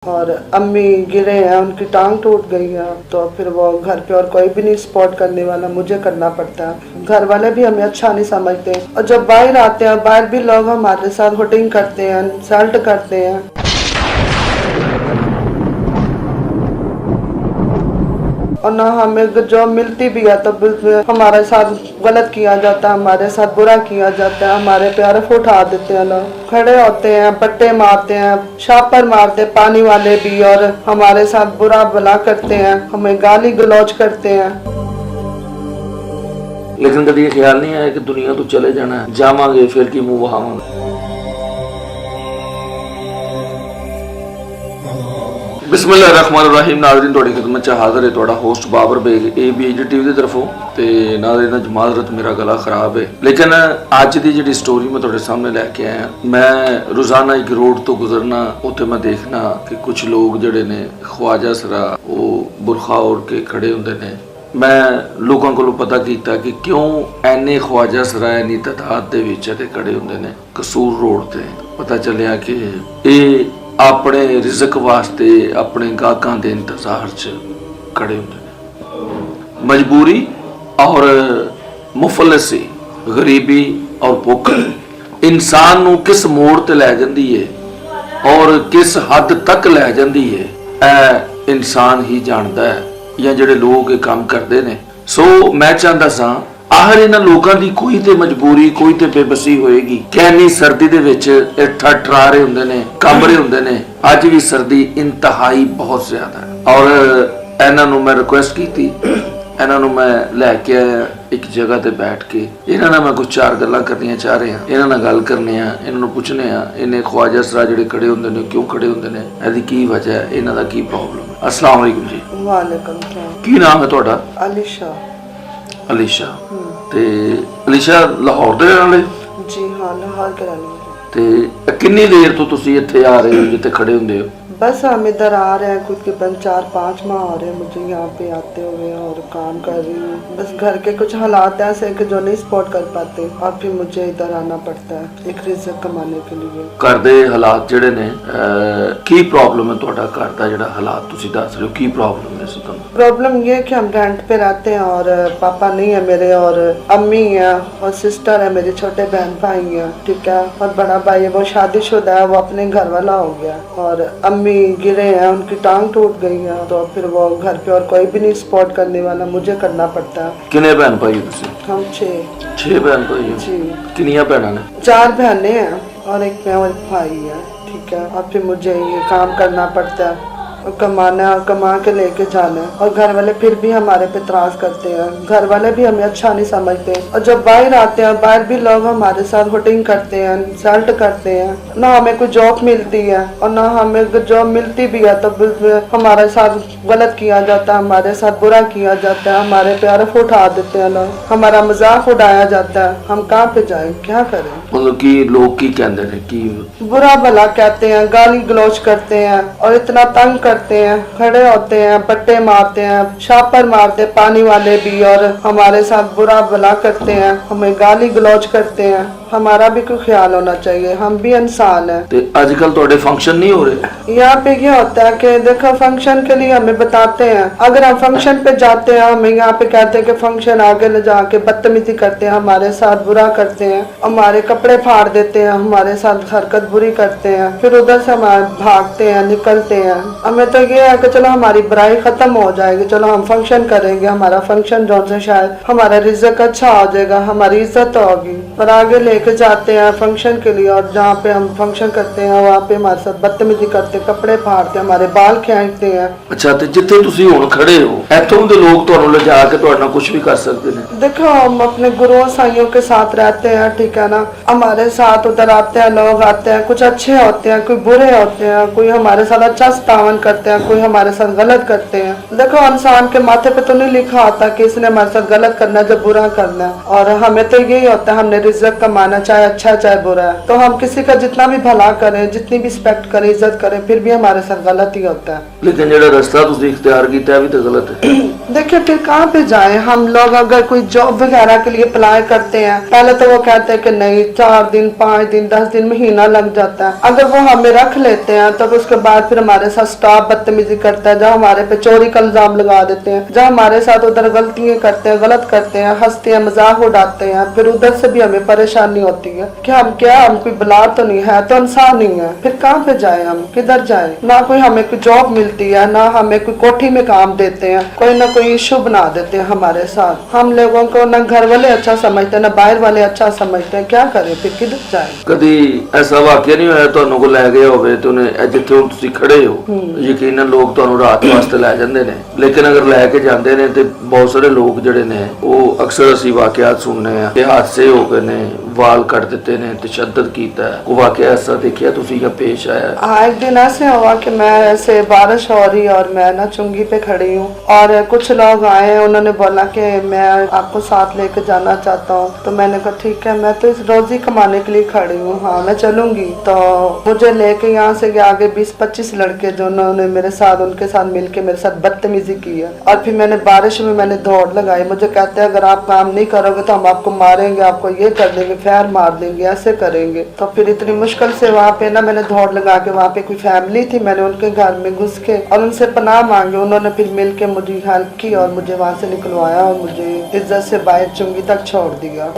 اور امی گرے ہیں, ان کی ٹانگ ٹوٹ گئی ہے, تو پھر وہ گھر پہ اور کوئی بھی نہیں سپورٹ کرنے والا, مجھے کرنا پڑتا ہے. گھر والے بھی ہمیں اچھا نہیں سمجھتے, اور جب باہر آتے ہیں باہر بھی لوگ ہمارے ساتھ ہوٹنگ کرتے ہیں, انسلٹ کرتے ہیں. اور نہ ہمیں جو ملتی بھی ہے تو ہمارے ساتھ غلط کیا جاتا ہے, ہمارے ساتھ برا کیا جاتا ہے, ہمارے پہ عرف اٹھا دیتے ہیں لوگ, کھڑے ہوتے ہیں, بٹے مارتے ہیں, شاپر مارتے پانی والے بھی, اور ہمارے ساتھ برا بلا کرتے ہیں, ہمیں گالی گلوچ کرتے ہیں. لیکن کبھی یہ خیال نہیں آیا کہ دنیا تو چلے جانا ہے, جاواں گے پھر کی منہ وہاواں گے. بسم اللہ الرحمن الرحیم. ناظرین تھوڑی خدمت حاضر ہے تھوڑا host Babar Baig A B H T V کی طرفوں. تے ناظرین اج معذرت میرا گلا خراب ہے, لیکن اج دی جڑی سٹوری میں تھوڑے سامنے لے کے آیا, میں روزانہ ایک روڈ تو گزرنا, اوتے میں دیکھنا کہ کچھ لوگ جڑے نے خواجہ سرا وہ برخا اوڑھ کے کھڑے ہوندے نے. میں لوگوں کو پتہ کیتا کہ کیوں اینے خواجہ سرا اینی تعداد دے وچ کھڑے ہوندے نے قصور روڈ تے. پتہ چلیا کہ اے اپنے رزق واسطے اپنے گاہکاں دے انتظار چ کھڑے ہوندے نے. مجبوری اور مفلسی, غریبی اور بھوک انسان نو کس موڑ تے لے جاندی ہے اور کس حد تک لے جاندی ہے, اے انسان ہی جاندا ہے یا جڑے لوگ کام کردے نے. سو میں چاہندا ساں آخر انہاں لوکاں دی کوئی تے مجبوری کوئی تے بے بسی ہوئے گی. کینی سردی دے وچ ٹھٹرا رہے ہوندے نے, کمب رہے ہوندے نے. اج بھی سردی انتہائی بہت زیادہ ہے, اور انہاں نو میں ریکویسٹ کیتی, انہاں نو میں لے کے آیا ایک جگہ تے بیٹھ کے. انہاں نال میں کچھ چار گلاں کرنیاں چاہ رہے ہیں, انہاں نال گل کرنے ہیں, انہاں نو پوچھنے ہیں انہیں خواجہ سرا جڑے کھڑے ہوندے نے کیوں کھڑے ہوندے نے, ایدی کی وجہ ہے, انہاں دا کی پرابلم ہے. السلام علیکم جی. وعلیکم السلام. کی نام ہے تہاڈا؟ علی شاہ. علی شاہ. تے علی شاہ لاہور دے رہن والے؟ جی ہاں, لاہور کے رہنے والے. تے کتنی دیر تو تسی ایتھے آ رہے ہو جتے کھڑے ہوندے ہو؟ بس ہم ادھر آ رہے ہیں تقریباً 4-5 ماہ ہو رہے ہیں مجھے یہاں پہ آتے ہوئے, اور کام کر رہی ہوں. بس گھر کے کچھ حالات ایسے کہ جو نہیں سپورٹ کر پاتے, اور پھر مجھے ادھر آنا پڑتا ہے ایک رزق کمانے کے لیے. گھر دے حالات جڑے نے کی پرابلم ہے تہاڈا؟ گھر دا جڑا حالات تسی دس رہے ہو کی پرابلم ہے اس تانوں؟ پرابلم یہ ہے کہ ہم رینٹ پہ رہتے ہیں, اور پاپا نہیں ہے میرے, اور امی ہیں, اور سسٹر ہے میری, چھوٹے بہن بھائی ہیں, ٹھیک ہے, اور بڑا بھائی ہے وہ شادی شدہ ہے, وہ اپنے گھر والا ہو گیا. اور امی گرے ہیں, ان کی ٹانگ ٹوٹ گئی ہے, تو پھر وہ گھر پہ اور کوئی بھی نہیں سپورٹ کرنے والا, مجھے کرنا پڑتا ہے. کنے بہن بھائی تسی؟ ہم 6 بہن بھائی. جی. کنیاں بہناں نے؟ 4 بہنیں ہیں اور ایک میں اور ایک بھائی ہے, ٹھیک ہے. اور پھر مجھے یہ کام کرنا پڑتا ہے, اور کمانا ہے, اور کما کے لے کے جانا ہے. اور گھر والے پھر بھی ہمارے پہ اعتراض کرتے ہیں, گھر والے بھی ہمیں اچھا نہیں سمجھتے. اور جب باہر آتے ہیں باہر بھی لوگ ہمارے ساتھ ہوٹنگ کرتے ہیں, انسلٹ کرتے ہیں. نہ ہمیں کوئی جاب ملتی ہے, اور نہ ہمیں جاب ملتی بھی ہے تو ہمارے ساتھ غلط کیا جاتا ہے, ہمارے ساتھ برا کیا جاتا ہے, ہمارے پہ عرف اٹھا دیتے ہیں لوگ, ہمارا مذاق اڑایا جاتا ہے. ہم کہاں پہ جائیں, کیا کریں؟ مطلب کہ لوگ کی کہندے نے, کی برا بھلا کہتے ہیں, گالی گلوچ کرتے ہیں, اور اتنا تنگ کرتے ہیں, کھڑے ہوتے ہیں, بٹے مارتے ہیں, شاپر مارتے پانی والے بھی, اور ہمارے ساتھ برا بھلا کرتے ہیں, ہمیں گالی گلوچ کرتے ہیں. ہمارا بھی کوئی خیال ہونا چاہیے, ہم بھی انسان ہیں. آج کل تھوڑے فنکشن نہیں ہو رہے یہاں پہ یہ ہوتا ہے کہ دیکھو فنکشن کے لیے ہمیں بتاتے ہیں, اگر ہم فنکشن پہ جاتے ہیں ہمیں یہاں پہ کہتے ہیں کہ فنکشن آگے لے جا کے بدتمیزی کرتے ہیں, ہمارے ساتھ برا کرتے ہیں, ہمارے کپڑے پھاڑ دیتے ہیں, ہمارے ساتھ حرکت بری کرتے ہیں, پھر ادھر سے ہم بھاگتے ہیں, نکلتے ہیں. ہمیں تو یہ ہے کہ چلو ہماری برائی ختم ہو جائے گی, چلو ہم فنکشن کریں گے, ہمارا فنکشن جو سے شاید ہمارا رزق اچھا ہو جائے گا, ہماری عزت ہوگی. پر آگے لے کے جاتے ہیں فنکشن کے لیے, اور جہاں پہ ہم فنکشن کرتے ہیں وہاں پہ ہمارے ساتھ بدتمیزی کرتے ہیں, کپڑے پھاڑتے ہیں, ہمارے بال کھینچتے ہیں. اچھا, تے جتھے تسی ہن کھڑے ہو ایتھوں دے لوگ تانوں لے جا کے تہاڈے نال کچھ بھی کر سکتے ہیں؟ دیکھو ہم اپنے گروہ سائیوں کے ساتھ رہتے ہیں, ٹھیک ہے نا. ہمارے ساتھ ادھر آتے ہیں لوگ, آتے ہیں, کچھ اچھے ہوتے ہیں, کوئی برے ہوتے ہیں, کوئی ہمارے ساتھ اچھا تعاون کرتے ہیں, کوئی ہمارے ساتھ غلط کرتے ہیں. دیکھو انسان کے ماتھے پہ تو نہیں لکھا ہوتا کہ اس نے ہمارے ساتھ غلط کرنا ہے, جب برا کرنا ہے. اور ہمیں تو یہی ہوتا ہے, ہم نے رزق کمانا जमाना चाहे अच्छा चाहे बुरा है, तो हम किसी का जितना भी भला करें, जितनी भी रिस्पेक्ट करें, इज्जत करें, फिर भी हमारे साथ गलत ही होता है। लेकिन ਜਿਹੜਾ ਰਸਤਾ ਤੁਸੀਂ ਇਖਤਿਆਰ ਕੀਤਾ ਹੈ ਵੀ ਤਾਂ ਗਲਤ ਹੈ। देखिए फिर कहाँ पे जाएं हम लोग? अगर कोई जॉब वगैरह के लिए अप्लाई करते हैं, पहले तो वो कहते हैं कि नहीं 4 दिन 5 दिन 10 दिन महीना लग जाता है। अगर वो हमें रख लेते हैं तो उसके बाद फिर हमारे साथ स्टाफ बदतमीजी करता है, जहाँ हमारे पे चोरी का इल्जाम लगा देते हैं, जहाँ हमारे साथ उधर गलतियां करते हैं, गलत करते हैं, हंसते हैं, मजाक उड़ाते हैं, फिर उधर से भी हमें परेशानी होती है कि हम क्या, हम कोई बला तो नहीं है, तो इंसान नहीं है, फिर कहाँ पे जाए, हम किधर जाए? ना कोई हमें कोई जॉब मिलती है, ना हमें कोई कोठी में काम देते हैं, कोई ना कोई इशू बना देते हैं हमारे साथ। हम लोगों को ना घर वाले अच्छा समझते हैं, ना बाहर वाले अच्छा समझते हैं, क्या करें फिर, किधर जाए? ਕਦੀ ਐਸਾ ਵਾਕਿਆ ਨਹੀਂ ਹੋਇਆ ਤੁਹਾਨੂੰ ਕੋਲ ਲੈ ਗਏ ਹੋਵੇ ਤੇ ਉਹਨੇ ਜਿੱਥੇ ਹੁਣ ਤੁਸੀਂ ਖੜੇ ਹੋ, ਯਕੀਨਨ ਲੋਕ ਤੁਹਾਨੂੰ ਰਾਤ ਵਾਸਤੇ ਲੈ ਜਾਂਦੇ ਨੇ, ਲੇਕਿਨ ਅਗਰ ਲੈ ਕੇ ਜਾਂਦੇ ਨੇ ਤੇ ਬਹੁਤ ਸਾਰੇ ਲੋਕ ਜਿਹੜੇ ਨੇ ਉਹ ਅਕਸਰ ਅਸੀਂ ਵਾਕਿਆਤ ਸੁਣਨੇ ਆ ਕਿ ਹਾਦਸੇ ਹੋ ਗਏ ਨੇ, ਵਾਲ ਕੱਟ ਦਿੱਤੇ ਨੇ, ਤਸ਼ੱਦਦ ਕੀਤਾ है। कोई वाकया ऐसा देखिया तुसी या पेश आया? हाँ, एक दिन ऐसे हुआ कि मैं ऐसे बारिश हो रही और मैं ना चुंगी पे खड़ी हूँ और कुछ लोग आए, उन्होंने बोला कि मैं आपको साथ लेके जाना चाहता हूँ। तो मैंने कहा ठीक है, मैं तो इस रोजी कमाने के लिए खड़ी हूँ, हाँ मैं चलूंगी। तो मुझे लेके यहाँ से आगे 20-25 लड़के जो उन्होंने मेरे साथ, उनके साथ मिलके मेरे साथ बदतमीजी की है। और फिर मैंने बारिश में मैंने दौड़ लगाई, मुझे कहते हैं अगर आप काम नहीं करोगे तो हम आपको मारेंगे, आपको ये कर देंगे, फैर मार देंगे, ऐसे करेंगे। तो फिर इतनी मुश्किल से वहाँ पे ना मैंने दौड़ लगा के, वहाँ पे कोई फैमिली थी, मैंने उनके घर में घुस के और उनसे पनाह मांगे, उन्होंने फिर मिल के मुझे हेल्प की और मुझे वहाँ से निकलवाया और मुझे इज्जत से बाहर चुंगी तक छोड़ दिया।